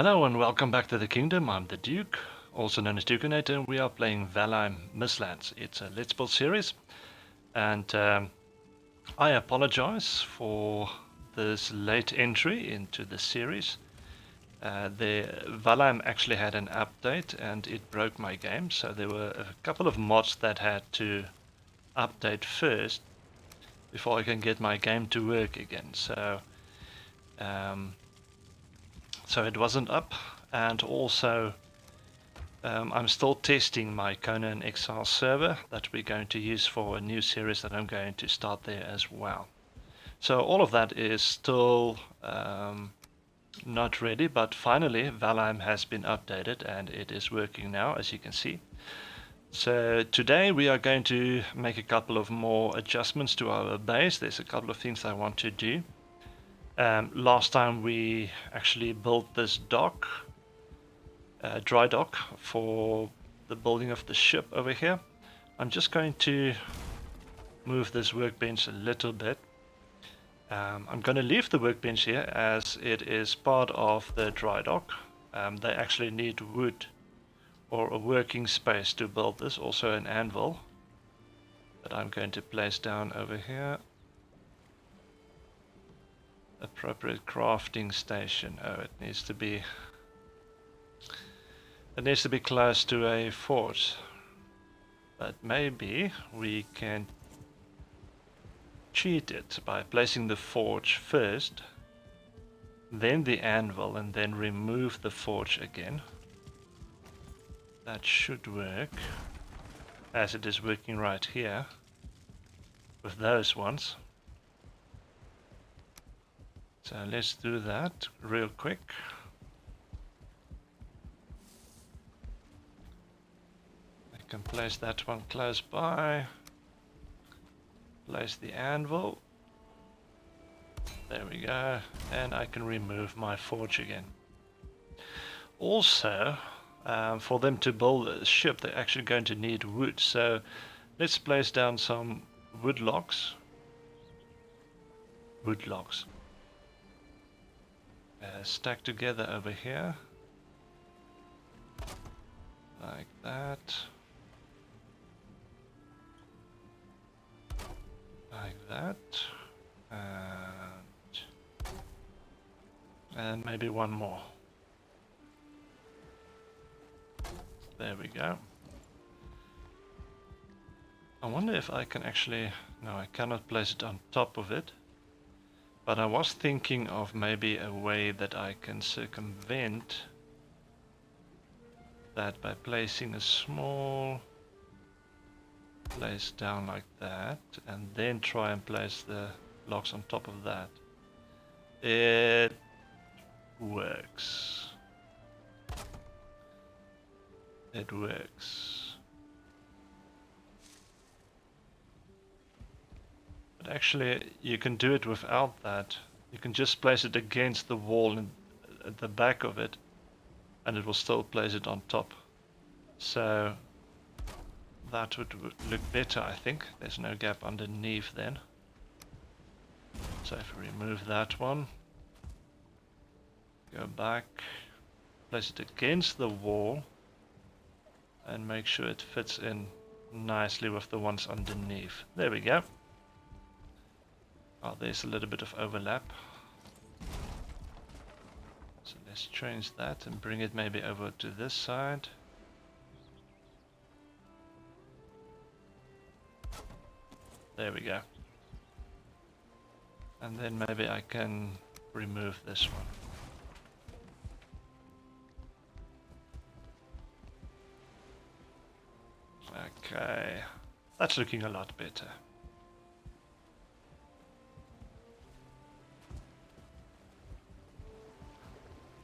Hello and welcome back to the kingdom. I'm the Duke, also known as DUKeNATOR, and we are playing Valheim Mistlands. It's a Let's Build series, and I apologize for this late entry into the series. The Valheim actually had an update and it broke my game, so there were a couple of mods that had to update first before I can get my game to work again. So it wasn't up, and also I'm still testing my Conan Exile server that we're going to use for a new series that I'm going to start there as well. So all of that is still not ready, but finally Valheim has been updated and it is working now, as you can see. So today we are going to make a couple of more adjustments to our base. There's a couple of things I want to do. Last time we actually built this dock, dry dock, for the building of the ship over here. I'm just going to move this workbench a little bit. I'm going to leave the workbench here as it is part of the dry dock. They actually need wood or a working space to build this, also an anvil that I'm going to place down over here. Appropriate crafting station. Oh, it needs to be close to a fort, but maybe we can cheat it by placing the forge first, then the anvil, and then remove the forge again. That should work, as it is working right here with those ones. So let's do that real quick. I can place that one close by. Place the anvil. There we go. And I can remove my forge again. Also, for them to build a ship, they're actually going to need wood. So let's place down some wood logs. Wood logs. Stack together over here. Like that. Like that. And maybe one more. There we go. I wonder if I can actually... No, I cannot place it on top of it. But I was thinking of maybe a way that I can circumvent that by placing a small place down like that, and then try and place the logs on top of that. It works. It works. But actually, you can do it without that. You can just place it against the wall and at the back of it, and it will still place it on top. So that would look better, I think. There's no gap underneath then. So if we remove that one, go back, place it against the wall, and make sure it fits in nicely with the ones underneath. There we go. Oh, there's a little bit of overlap. So let's change that and bring it maybe over to this side. There we go. And then maybe I can remove this one. Okay, that's looking a lot better.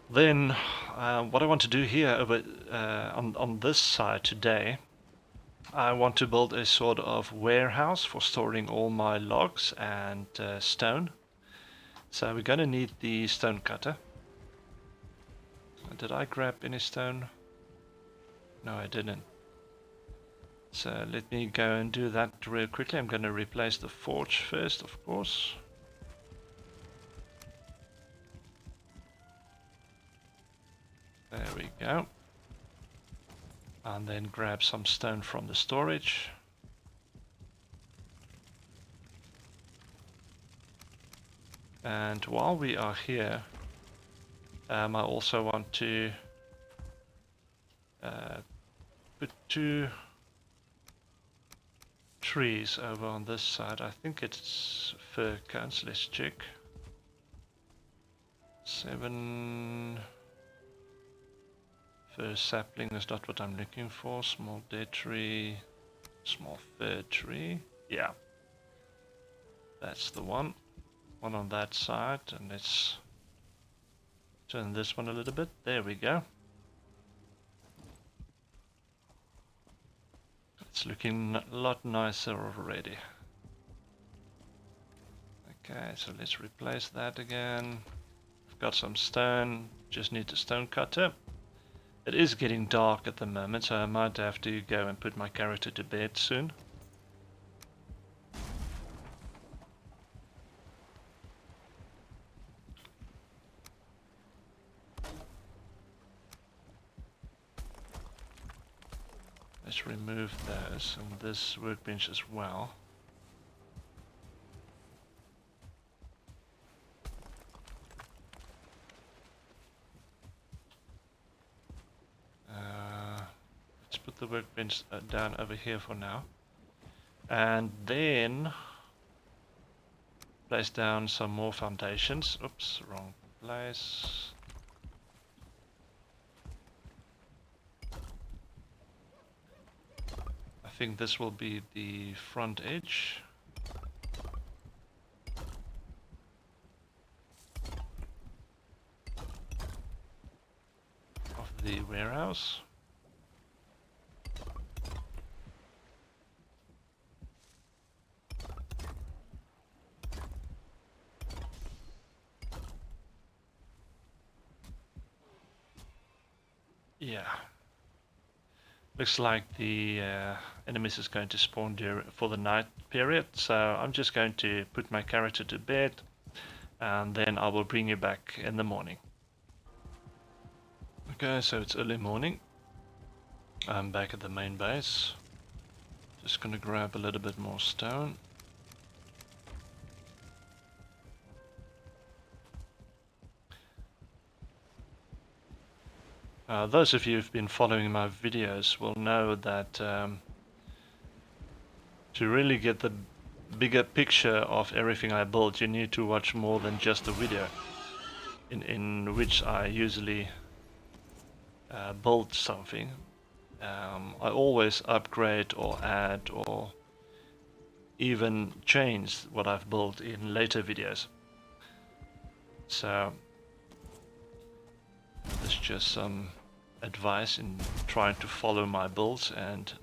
Then what I want to do here over on this side today, I want to build a sort of warehouse for storing all my logs and stone. So we're going to need the stone cutter. Did I grab any stone? No, I didn't. So let me go and do that real quickly. I'm going to replace the forge first, of course. There we go. And then grab some stone from the storage. And while we are here, I also want to put 2 trees over on this side. I think it's fir cones. Let's check. 7 fir sapling is not what I'm looking for. Small dead tree, small fir tree. Yeah, that's the one. One on that side, and let's turn this one a little bit. There we go. It's looking a lot nicer already. Okay, so let's replace that again. I've got some stone, just need a stone cutter. It is getting dark at the moment, so I might have to go and put my character to bed soon. Let's remove those and this workbench as well. Let's put the workbench down over here for now. And then place down some more foundations. Oops, wrong place. I think this will be the front edge. Of the warehouse. Yeah. Looks like the enemies is going to spawn for the night period, so I'm just going to put my character to bed and then I will bring you back in the morning. Okay, so it's early morning. I'm back at the main base. Just gonna grab a little bit more stone. Those of you who've been following my videos will know that to really get the bigger picture of everything I build, you need to watch more than just a video in which I usually build something. I always upgrade or add or even change what I've built in later videos. So there's just some advice in trying to follow my builds and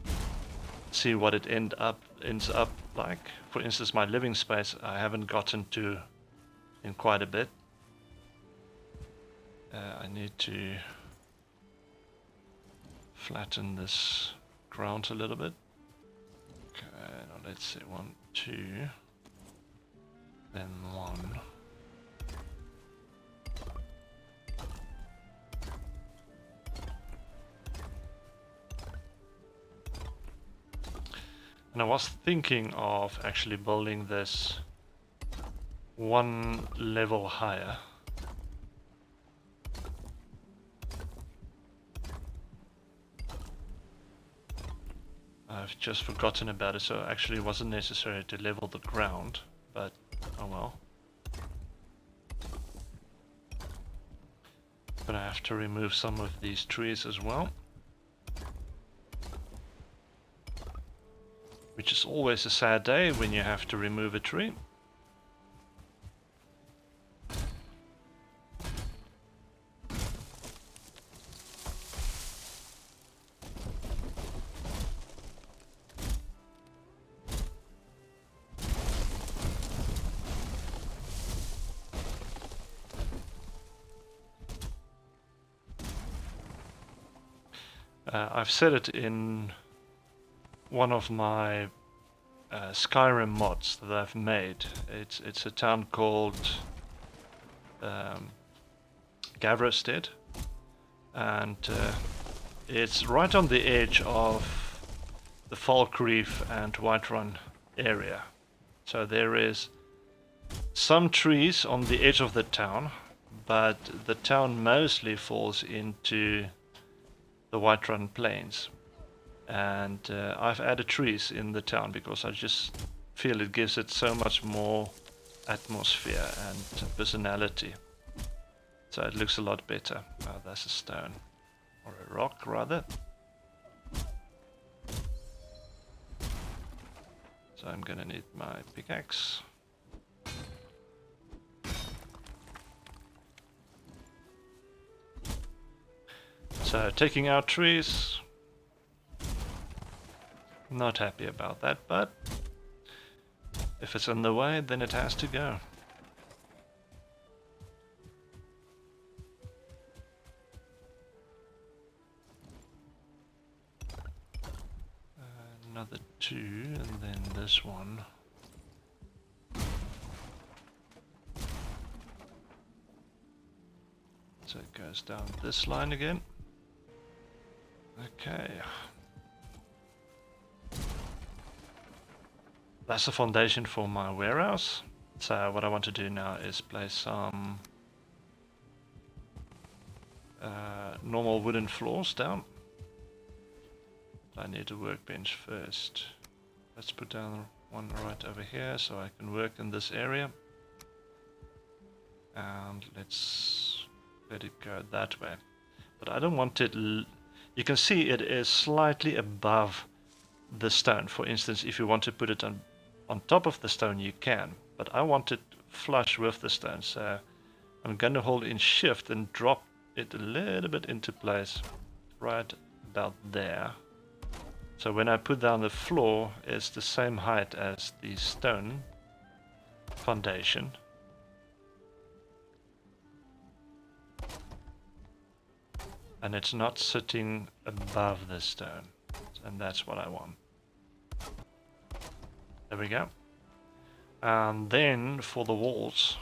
see what it ends up like. For instance, my living space I haven't gotten to in quite a bit. I need to flatten this ground a little bit. Okay, now let's see, 1, 2, then 1. And I was thinking of actually building this 1 level higher. I've just forgotten about it, so actually it wasn't necessary to level the ground, but oh well. But I have to remove some of these trees as well. Which is always a sad day when you have to remove a tree. I've said it in one of my Skyrim mods that I've made. It's a town called Gavrosted, and it's right on the edge of the Falk Reef and Whiterun area. So there is some trees on the edge of the town, but the town mostly falls into the Whiterun Plains. And I've added trees in the town because I just feel it gives it so much more atmosphere and personality. So it looks a lot better. Oh, that's a stone. Or a rock, rather. So I'm gonna need my pickaxe. So taking out trees. Not happy about that, but if it's in the way, then it has to go. Another 2, and then this one. So it goes down this line again. Okay. That's the foundation for my warehouse. So what I want to do now is place some normal wooden floors down. I need a workbench first. Let's put down one right over here so I can work in this area. And let's let it go that way. But I don't want it... You can see it is slightly above the stone. For instance, if you want to put it on top of the stone, you can. But I want it flush with the stone. So I'm going to hold in shift and drop it a little bit into place. Right about there. So when I put down the floor, it's the same height as the stone foundation. And it's not sitting above the stone. And that's what I want. There we go. And then for the walls,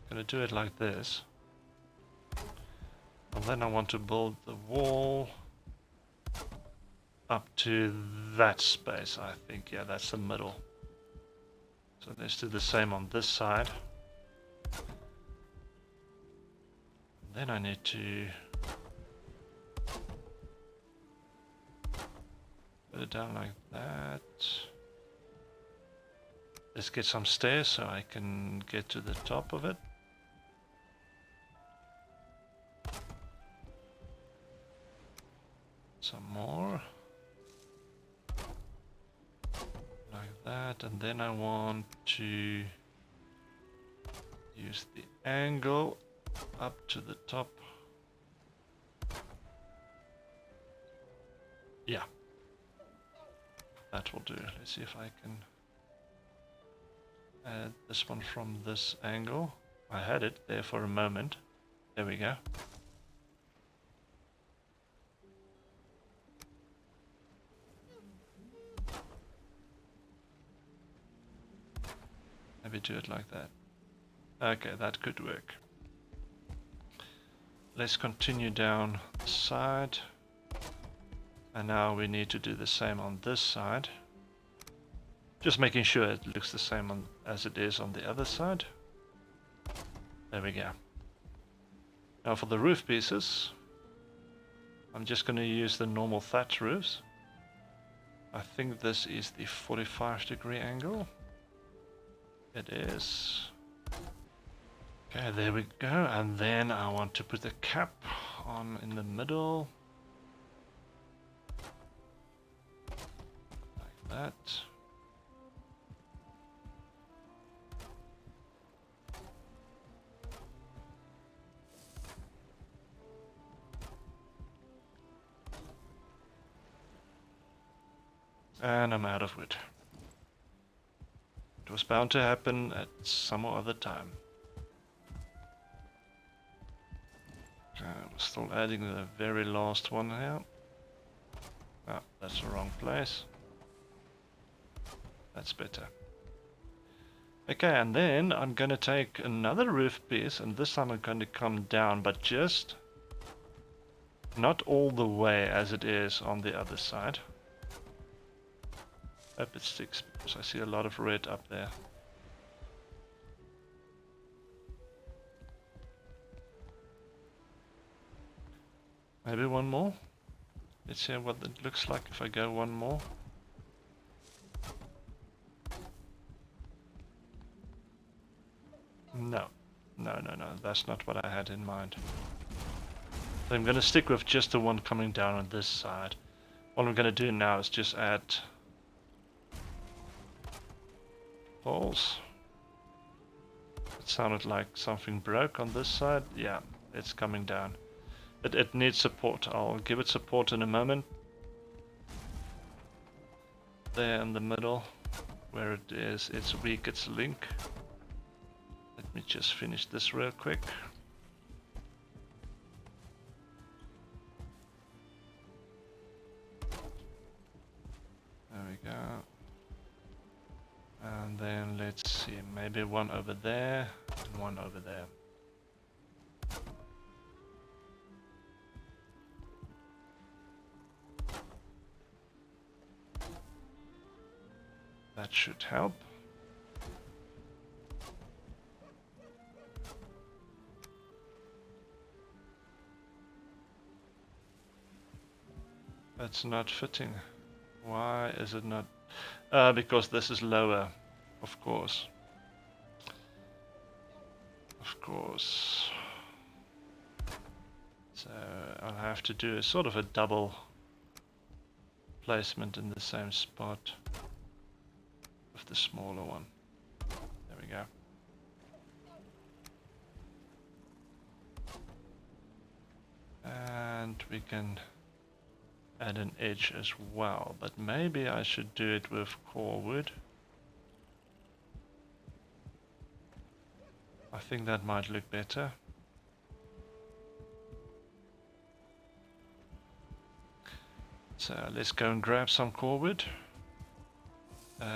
gonna do it like this. And then I want to build the wall up to that space, I think. Yeah, that's the middle. So let's do the same on this side. Then I need to put it down like that. Let's get some stairs so I can get to the top of it. Some more. Like that, and then I want to use the angle up to the top. Yeah, that will do. Let's see if I can add this one from this angle. I had it there for a moment. There we go. Maybe do it like that. Okay, that could work. Let's continue down the side. And now we need to do the same on this side. Just making sure it looks the same as it is on the other side. There we go. Now for the roof pieces, I'm just going to use the normal thatch roofs. I think this is the 45-degree angle. It is. Okay, there we go. And then I want to put the cap on in the middle. Like that. And I'm out of wood. It was bound to happen at some other time. I'm still adding the very last one here. Ah, that's the wrong place. That's better. Okay, and then I'm going to take another roof piece, and this time I'm going to come down, but just not all the way as it is on the other side. Hope it sticks, because I see a lot of red up there. Maybe one more. Let's see what it looks like if I go one more. No, that's not what I had in mind. So I'm going to stick with just the one coming down on this side. What I'm going to do now is just add poles. It sounded like something broke on this side. Yeah, it's coming down. It needs support. I'll give it support in a moment. There in the middle, where it is, its weakest link. Let me just finish this real quick. There we go. And then let's see, maybe one over there and one over there. That should help. That's not fitting. Why is it not? Because this is lower, of course. Of course. So I'll have to do a sort of a double placement in the same spot with the smaller one. There we go. And we can add an edge as well, but maybe I should do it with core wood. I think that might look better. So let's go and grab some core wood.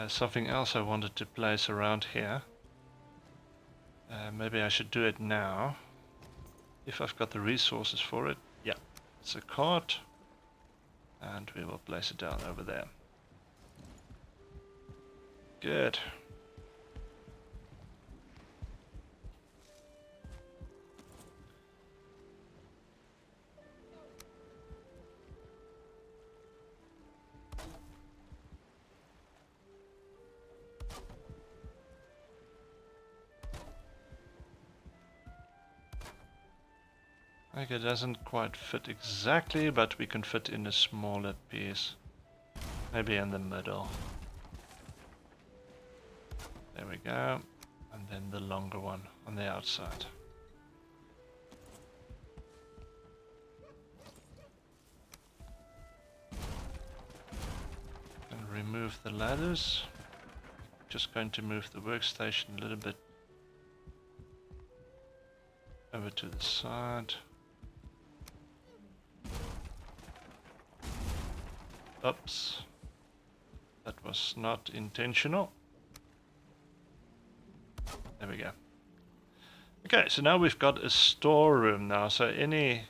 Something else I wanted to place around here. Maybe I should do it now, if I've got the resources for it. Yeah, it's a cart. And we will place it down over there. Good. Okay, it doesn't quite fit exactly, but we can fit in a smaller piece. Maybe in the middle. There we go. And then the longer one on the outside. And remove the ladders. Just going to move the workstation a little bit over to the side. Oops, that was not intentional. There we go. Okay, so now we've got a storeroom now, so any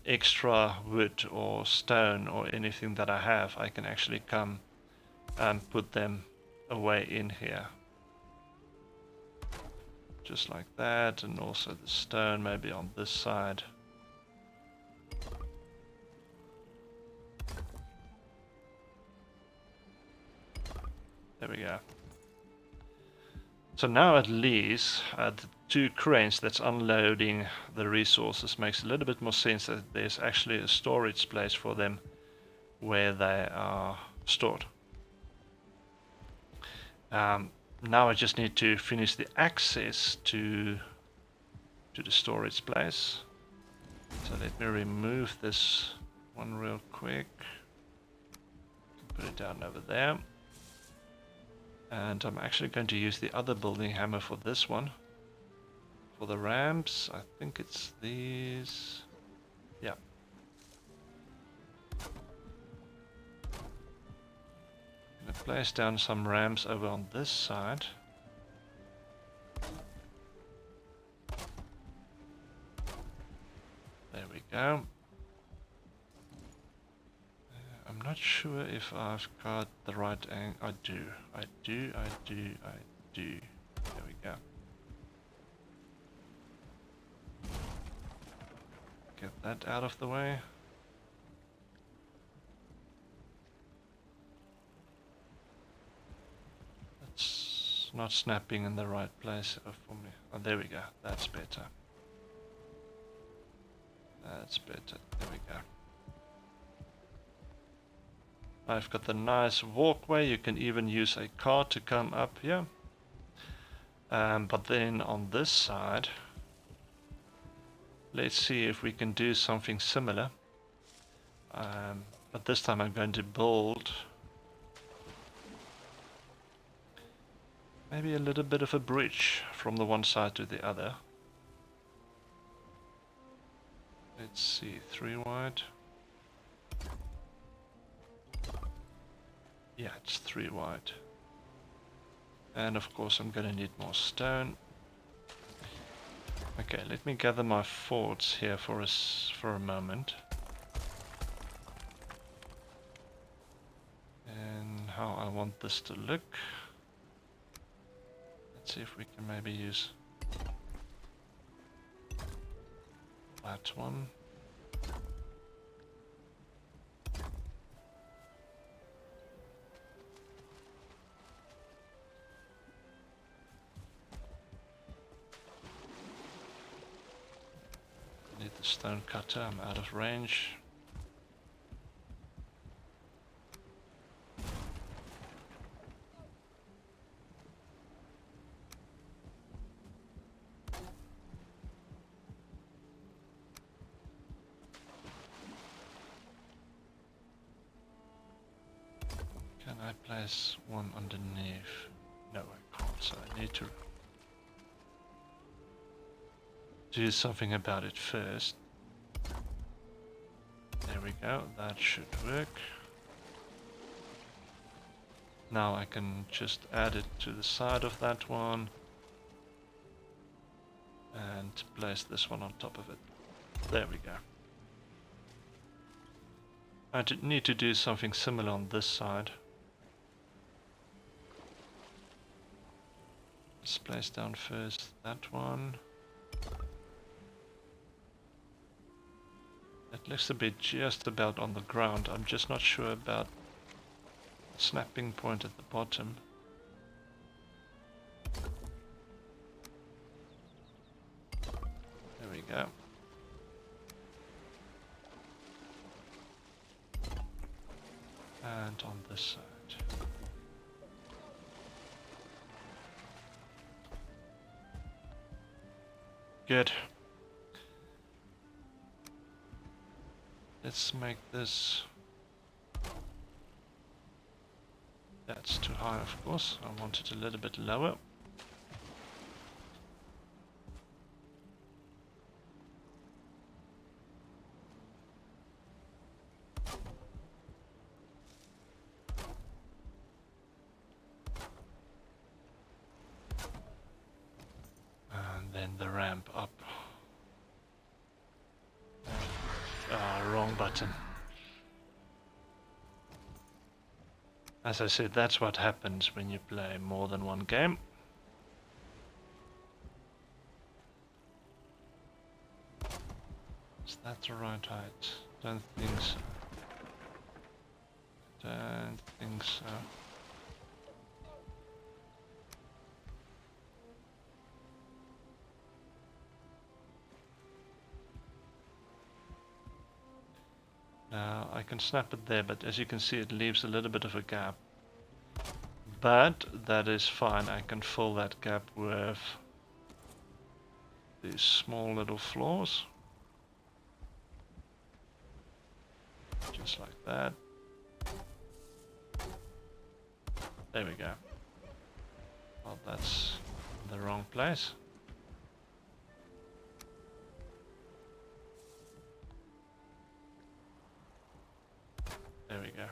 extra wood or stone or anything that I have, I can actually come and put them away in here. Just like that, and also the stone maybe on this side. There we go. So now at least the two cranes that's unloading the resources makes a little bit more sense that there's actually a storage place for them where they are stored. Now I just need to finish the access to the storage place. So let me remove this one real quick. Put it down over there. And I'm actually going to use the other building hammer for this one. For the ramps, I think it's these. Yeah. I'm place down some ramps over on this side. There we go. I'm not sure if I've got the right angle. I do. There we go. Get that out of the way. It's not snapping in the right place for me. Oh, there we go. That's better. That's better. There we go. I've got the nice walkway. You can even use a car to come up here. But then on this side, let's see if we can do something similar. But this time I'm going to build maybe a little bit of a bridge from the one side to the other. Let's see, 3 wide. Yeah, it's 3 wide. And of course I'm gonna need more stone. Okay, let me gather my thoughts here for a moment. And how I want this to look. Let's see if we can maybe use that one. Need the stone cutter, I'm out of range. Can I place one underneath? No, I can't, so I need to do something about it first. There we go, that should work. Now I can just add it to the side of that one and place this one on top of it. There we go. I need to do something similar on this side. Let's place down first that one. It looks to be just about on the ground. I'm just not sure about the snapping point at the bottom. There we go. And on this side. Good. Let's make this... That's too high, of course. I want it a little bit lower. And then the ramp up. Wrong button. As I said, that's what happens when you play more than one game. Is that the right height? Don't think so. Don't think so. Now I can snap it there, but as you can see it leaves a little bit of a gap. But that is fine, I can fill that gap with these small little floors. Just like that. There we go. Well, that's in the wrong place. There we go.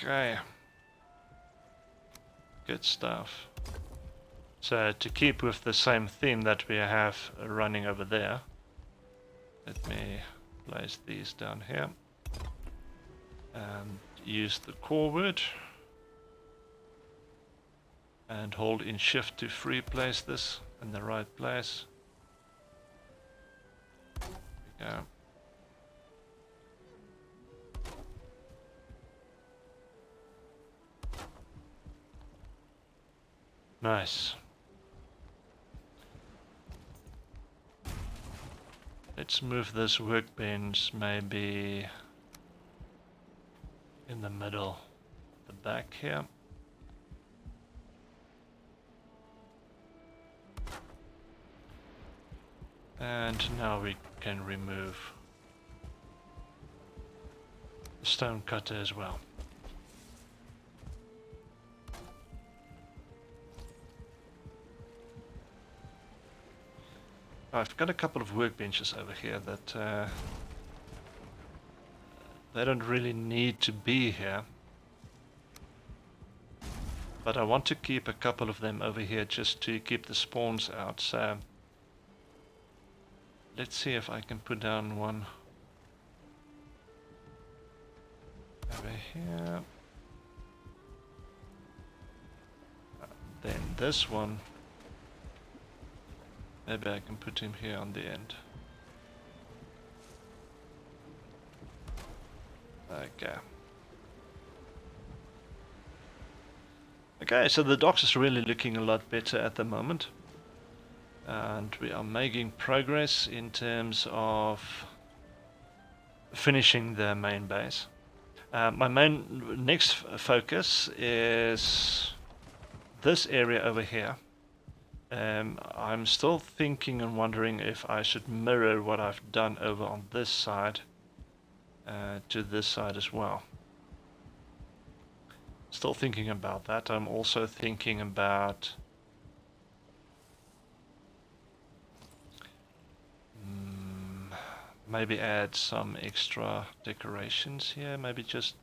Okay. Good stuff. So to keep with the same theme that we have running over there, let me place these down here and use the core word and hold in shift to free place this in the right place. There we go. Nice. Let's move this workbench maybe in the middle, the back here. And now we can remove the stone cutter as well. I've got a couple of workbenches over here that they don't really need to be here, but I want to keep a couple of them over here just to keep the spawns out. So let's see if I can put down one over here. Then this one, maybe I can put him here on the end. Okay. Okay, so the docks is really looking a lot better at the moment. And we are making progress in terms of finishing the main base. My main next focus is this area over here. I'm still thinking and wondering if I should mirror what I've done over on this side to this side as well. Still thinking about that. I'm also thinking about maybe add some extra decorations here, maybe just,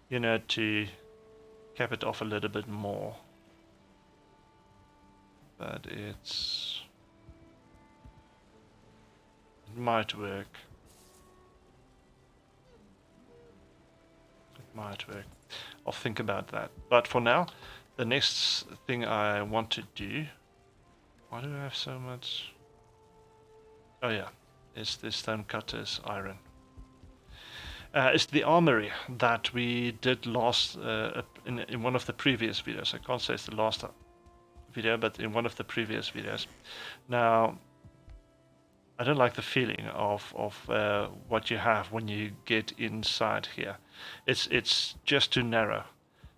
you know, to cap it off a little bit more. But it might work. It might work. I'll think about that. But for now, the next thing I want to do... Why do I have so much... Oh yeah, it's the stone cutter's iron. It's the armory that we did last in one of the previous videos. I can't say it's the last video, but in one of the previous videos. Now, I don't like the feeling of what you have when you get inside here. It's just too narrow.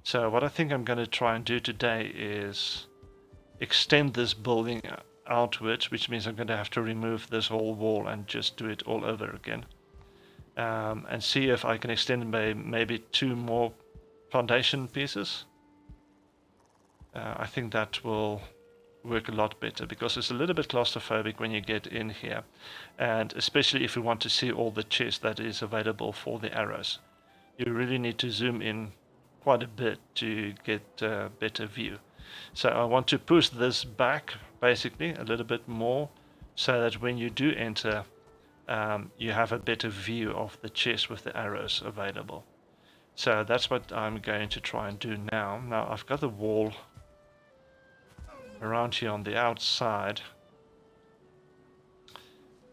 So what I think I'm going to try and do today is extend this building outwards, which means I'm going to have to remove this whole wall and just do it all over again. And see if I can extend by maybe 2 more foundation pieces. I think that will work a lot better, because it's a little bit claustrophobic when you get in here, and especially if you want to see all the chest that is available for the arrows. You really need to zoom in quite a bit to get a better view. So I want to push this back basically a little bit more, so that when you do enter, you have a better view of the chest with the arrows available. So that's what I'm going to try and do now. Now I've got the wall around here on the outside,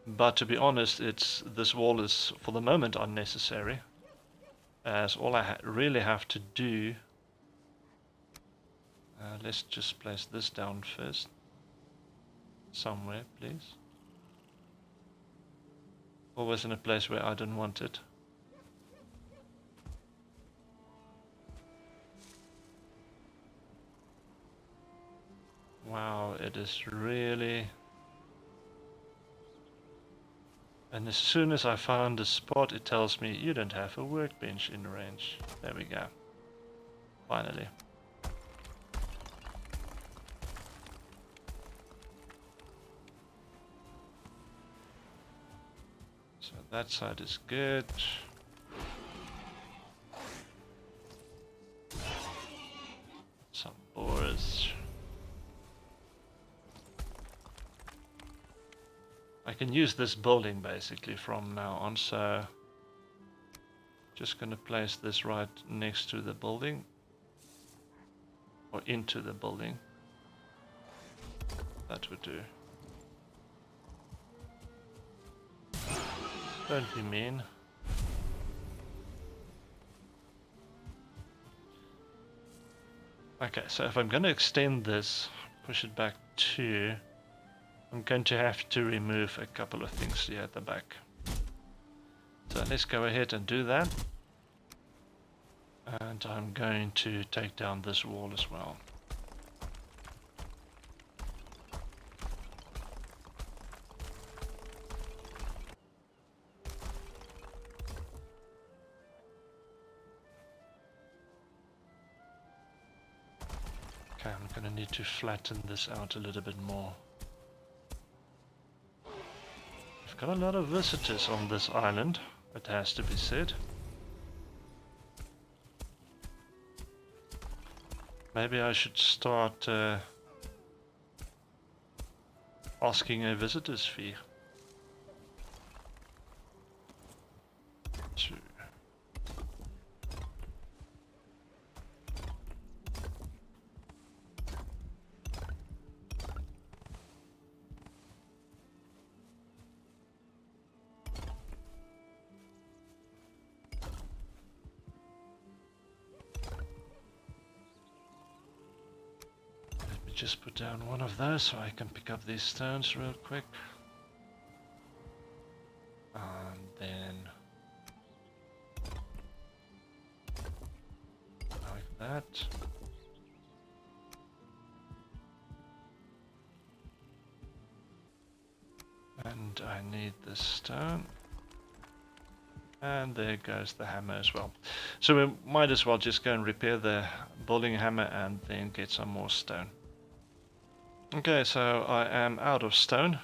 but to be honest, this wall is for the moment unnecessary, as all I really have to do, let's just place this down first somewhere, please. Always in a place where I don't want it. Wow, it is really... And as soon as I found the spot, it tells me you don't have a workbench in range. There we go. Finally. So that side is good. Boris. I can use this building basically from now on, so just gonna place this right next to the building, or into the building. That would do. Don't be mean. Okay, so if I'm going to extend this, push it back 2, I'm going to have to remove a couple of things here at the back. So let's go ahead and do that. And I'm going to take down this wall as well. Okay, I'm going to need to flatten this out a little bit more. We've got a lot of visitors on this island, it has to be said. Maybe I should start asking a visitor's fee. Just put down one of those so I can pick up these stones real quick. And then like that. And I need this stone. And there goes the hammer as well. So we might as well just go and repair the building hammer and then get some more stone. Okay, so I am out of stone,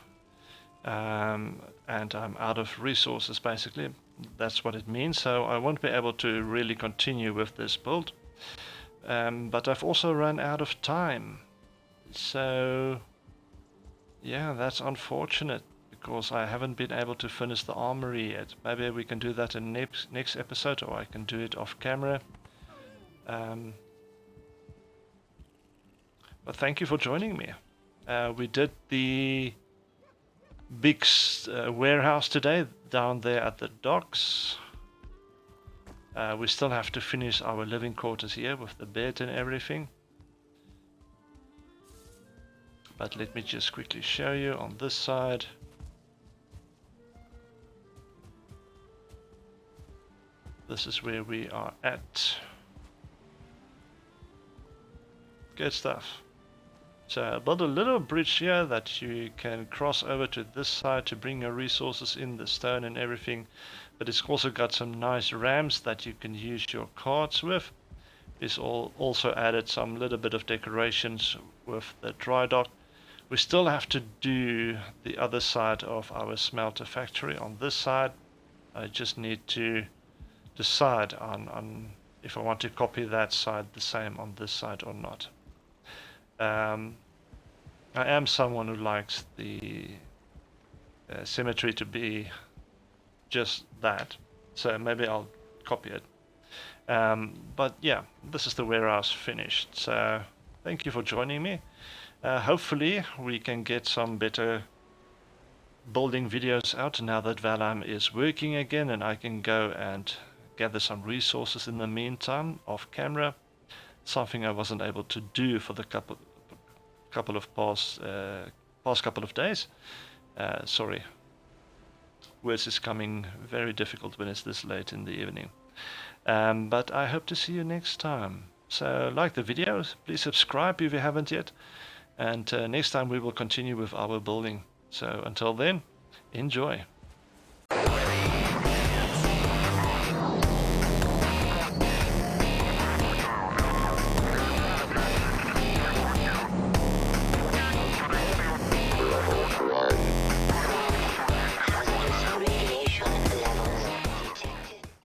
and I'm out of resources basically. That's what it means, so I won't be able to really continue with this build. But I've also run out of time. So yeah, that's unfortunate because I haven't been able to finish the armory yet. Maybe we can do that in next episode, or I can do it off camera. But thank you for joining me. We did the big warehouse today down there at the docks. We still have to finish our living quarters here with the bed and everything. But let me just quickly show you on this side. This is where we are at. Good stuff. So I built a little bridge here that you can cross over to this side to bring your resources in, the stone and everything. But it's also got some nice ramps that you can use your carts with. It's also added some little bit of decorations with the dry dock. We still have to do the other side of our smelter factory on this side. I just need to decide on if I want to copy that side the same on this side or not. I am someone who likes the symmetry to be just that, so maybe I'll copy it. But yeah, this is the warehouse finished, so thank you for joining me. Hopefully we can get some better building videos out now that Valheim is working again, and I can go and gather some resources in the meantime off camera, something I wasn't able to do for the couple of past couple of days. Sorry, words is coming very difficult when it's this late in the evening. But I hope to see you next time. So like the video, please subscribe if you haven't yet, and next time we will continue with our building. So until then, enjoy.